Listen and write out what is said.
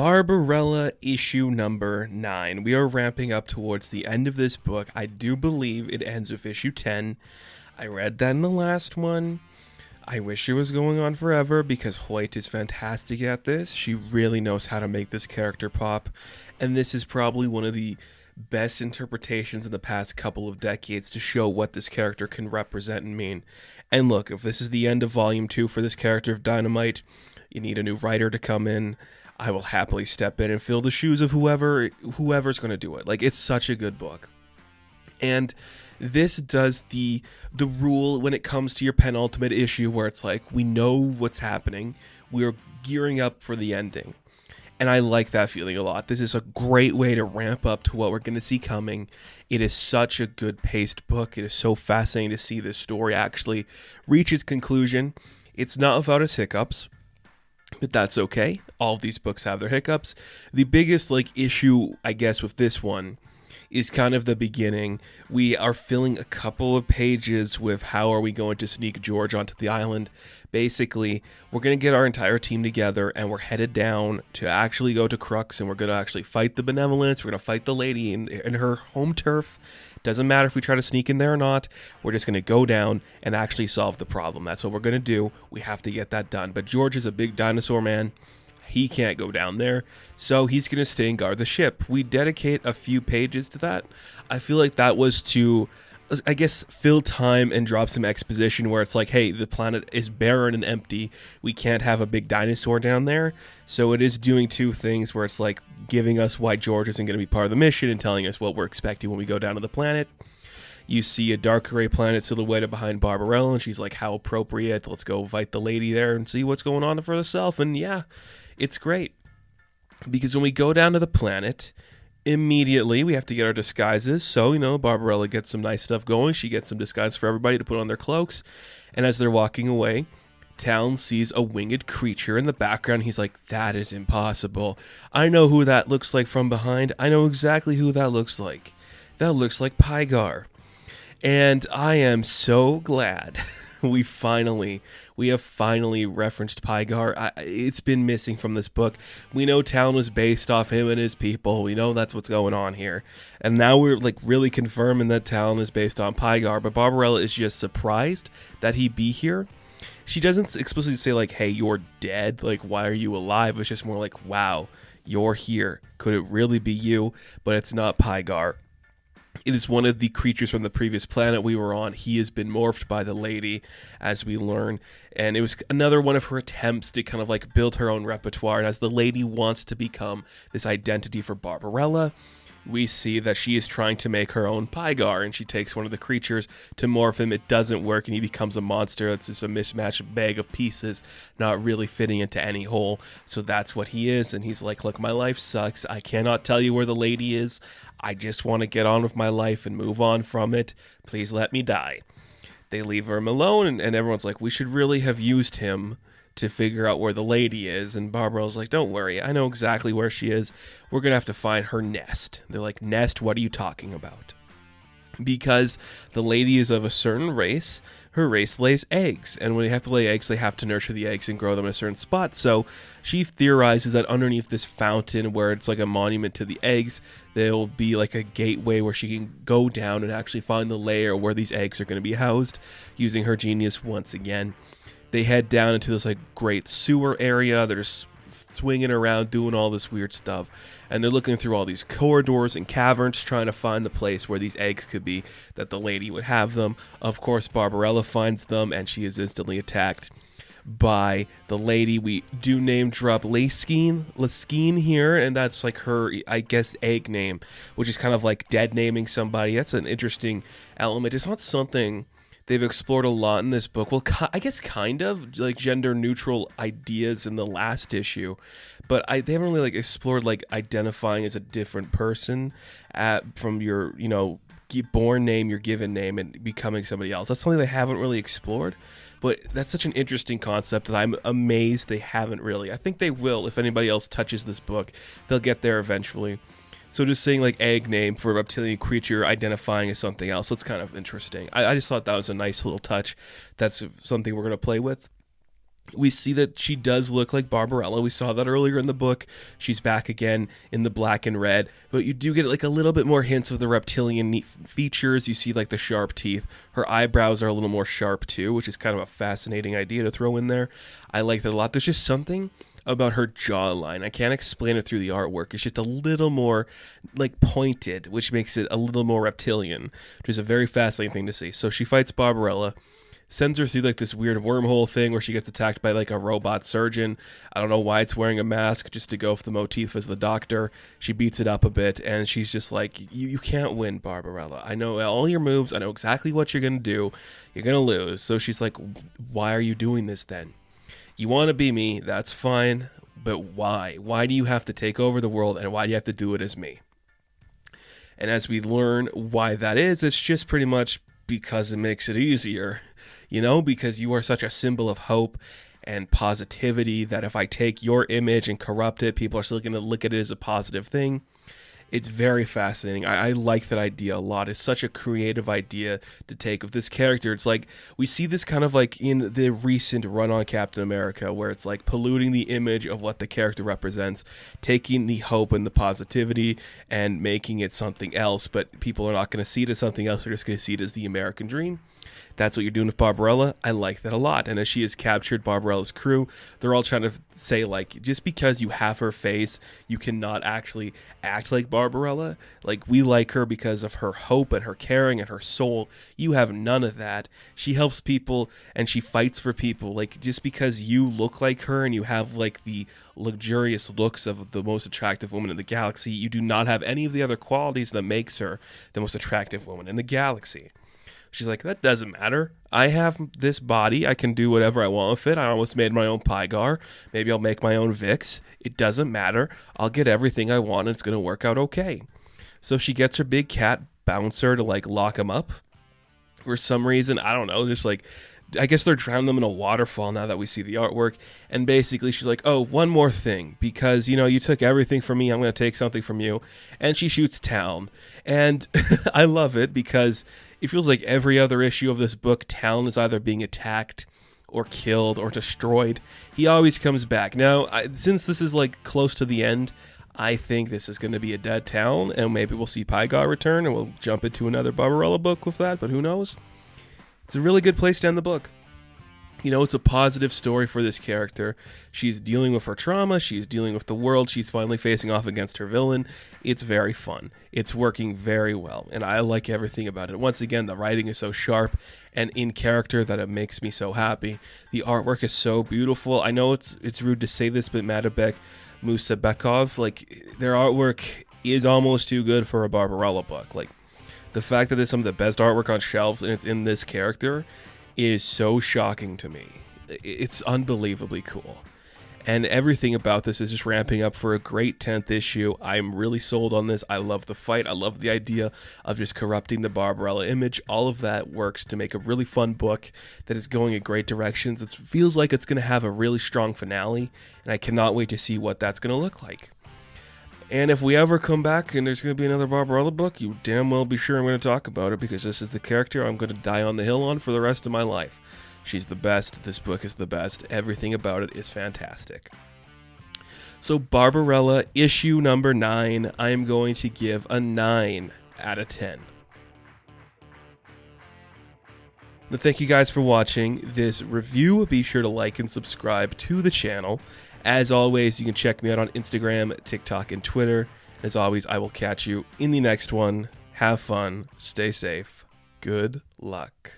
Barbarella issue number 9. We are ramping up towards the end of this book. I do believe it ends with issue 10. I read that in the last one. I wish it was going on forever because Hoyt is fantastic at this. She really knows how to make this character pop. And this is probably one of the best interpretations in the past couple of decades to show what this character can represent and mean. And look, if this is the end of volume 2 for this character of Dynamite, you need a new writer to come in. I will happily step in and fill the shoes of whoever's going to do it. Like, it's such a good book. And this does the rule when it comes to your penultimate issue where it's like, we know what's happening. We're gearing up for the ending. And I like that feeling a lot. This is a great way to ramp up to what we're going to see coming. It is such a good paced book. It is so fascinating to see this story actually reach its conclusion. It's not without its hiccups, but that's okay. All of these books have their hiccups. The biggest issue, I guess, with this one is kind of the beginning. We are filling a couple of pages with how are we going to sneak George onto the island. Basically, we're going to get our entire team together and we're headed down to actually go to Crux and we're going to actually fight the Benevolence. We're going to fight the lady in her home turf. Doesn't matter if we try to sneak in there or not. We're just going to go down and actually solve the problem. That's what we're going to do. We have to get that done. But George is a big dinosaur man. He can't go down there, so he's going to stay and guard the ship. We dedicate a few pages to that. I feel like that was to, I guess, fill time and drop some exposition where it's like, hey, the planet is barren and empty. We can't have a big dinosaur down there. So it is doing two things where it's like giving us why George isn't going to be part of the mission and telling us what we're expecting when we go down to the planet. You see a dark gray planet silhouetted behind Barbarella, and she's like, how appropriate. Let's go fight the lady there and see what's going on for herself. And yeah, it's great. Because when we go down to the planet, immediately we have to get our disguises. So, Barbarella gets some nice stuff going. She gets some disguises for everybody to put on their cloaks. And as they're walking away, Talon sees a winged creature in the background. He's like, that is impossible. I know who that looks like from behind. I know exactly who that looks like. That looks like Pygar. And I am so glad we have finally referenced Pygar. It's been missing from this book. We know Talon was based off him and his people. We know that's what's going on here. And now we're really confirming that Talon is based on Pygar. But Barbarella is just surprised that he be here. She doesn't explicitly say hey, you're dead. Why are you alive? It's just more like, wow, you're here. Could it really be you? But it's not Pygar. It is one of the creatures from the previous planet we were on. He has been morphed by the lady, as we learn. And it was another one of her attempts to kind of build her own repertoire. And as the lady wants to become this identity for Barbarella, we see that she is trying to make her own Pygar. And she takes one of the creatures to morph him. It doesn't work, and he becomes a monster. It's just a mismatched bag of pieces, not really fitting into any hole. So that's what he is. And he's like, look, my life sucks. I cannot tell you where the lady is. I just want to get on with my life and move on from it. Please let me die. They leave him alone, and everyone's like, we should really have used him to figure out where the lady is. And Barbarella's like, don't worry, I know exactly where she is. We're going to have to find her nest. They're like, nest? What are you talking about? Because the lady is of a certain race. Her race lays eggs, and when they have to lay eggs, they have to nurture the eggs and grow them in a certain spot. So she theorizes that underneath this fountain, where it's like a monument to the eggs, there'll be a gateway where she can go down and actually find the layer where these eggs are going to be housed. Using her genius once again, they head down into this great sewer area. They're just swinging around, doing all this weird stuff. And they're looking through all these corridors and caverns, trying to find the place where these eggs could be, that the lady would have them. Of course, Barbarella finds them, and she is instantly attacked by the lady. We do name drop Laskin here, and that's her, I guess, egg name, which is kind of dead naming somebody. That's an interesting element. It's not something they've explored a lot in this book. Well, I guess kind of gender neutral ideas in the last issue, but they haven't really explored identifying as a different person from your born name, your given name, and becoming somebody else. That's something they haven't really explored, but that's such an interesting concept that I'm amazed they haven't really. I think they will. If anybody else touches this book, they'll get there eventually. So just saying egg name for a reptilian creature identifying as something else, that's kind of interesting. I just thought that was a nice little touch. That's something we're going to play with. We see that she does look like Barbarella. We saw that earlier in the book. She's back again in the black and red, but you do get like a little bit more hints of the reptilian features. You see like the sharp teeth. Her eyebrows are a little more sharp too, which is kind of a fascinating idea to throw in there. I like that a lot. There's just something about her jawline. I can't explain it through the artwork. It's just a little more like pointed, which makes it a little more reptilian, which is a very fascinating thing to see. So she fights Barbarella, sends her through like this weird wormhole thing where she gets attacked by like a robot surgeon. I don't know why it's wearing a mask, just to go with the motif as the doctor. She beats it up a bit, and she's just like, you can't win, Barbarella. I know all your moves. I know exactly what you're going to do. You're going to lose. So she's like, why are you doing this then? You want to be me, that's fine, but why? Why do you have to take over the world, and why do you have to do it as me? And as we learn why that is, it's just pretty much because it makes it easier. You know, because you are such a symbol of hope and positivity that if I take your image and corrupt it, people are still going to look at it as a positive thing. It's very fascinating. I like that idea a lot. It's such a creative idea to take of this character. It's like we see this kind of like in the recent run on Captain America, where it's like polluting the image of what the character represents, taking the hope and the positivity and making it something else, but people are not going to see it as something else. They're just going to see it as the American dream. That's what you're doing with Barbarella. I like that a lot. And as she has captured Barbarella's crew, they're all trying to say, like, just because you have her face, you cannot actually act like Barbarella. Like, we like her because of her hope and her caring and her soul. You have none of that. She helps people and she fights for people. Like, just because you look like her and you have, like, the luxurious looks of the most attractive woman in the galaxy, you do not have any of the other qualities that makes her the most attractive woman in the galaxy. She's like, that doesn't matter. I have this body. I can do whatever I want with it. I almost made my own Pygar. Maybe I'll make my own Vix. It doesn't matter. I'll get everything I want, and it's going to work out okay. So she gets her big cat bouncer to, like, lock him up. For some reason, I don't know, just, like, I guess they're drowning them in a waterfall now that we see the artwork. And basically, she's like, oh, one more thing. Because, you know, you took everything from me. I'm going to take something from you. And she shoots Town. And I love it because it feels like every other issue of this book, Town is either being attacked or killed or destroyed. He always comes back. Now, since this is like close to the end, I think this is going to be a dead Town, and maybe we'll see Pygar return, and we'll jump into another Barbarella book with that, but who knows? It's a really good place to end the book. You know, it's a positive story for this character. She's dealing with her trauma. She's dealing with the world. She's finally facing off against her villain. It's very fun. It's working very well, and I like everything about it. Once again, the writing is so sharp and in character that it makes me so happy. The artwork is so beautiful. I know it's rude to say this, but Madabek, Musabekov, like, their artwork is almost too good for a Barbarella book. Like, the fact that there's some of the best artwork on shelves and it's in this character is so shocking to me. It's unbelievably cool. And everything about this is just ramping up for a great 10th issue. I'm really sold on this. I love the fight. I love the idea of just corrupting the Barbarella image. All of that works to make a really fun book that is going in great directions. It feels like it's going to have a really strong finale, and I cannot wait to see what that's going to look like. And if we ever come back and there's going to be another Barbarella book, you damn well be sure I'm going to talk about it, because this is the character I'm going to die on the hill on for the rest of my life. She's the best. This book is the best. Everything about it is fantastic. So Barbarella, issue number 9, I am going to give a 9 out of 10. Now, thank you guys for watching this review. Be sure to like and subscribe to the channel. As always, you can check me out on Instagram, TikTok, and Twitter. As always, I will catch you in the next one. Have fun. Stay safe. Good luck.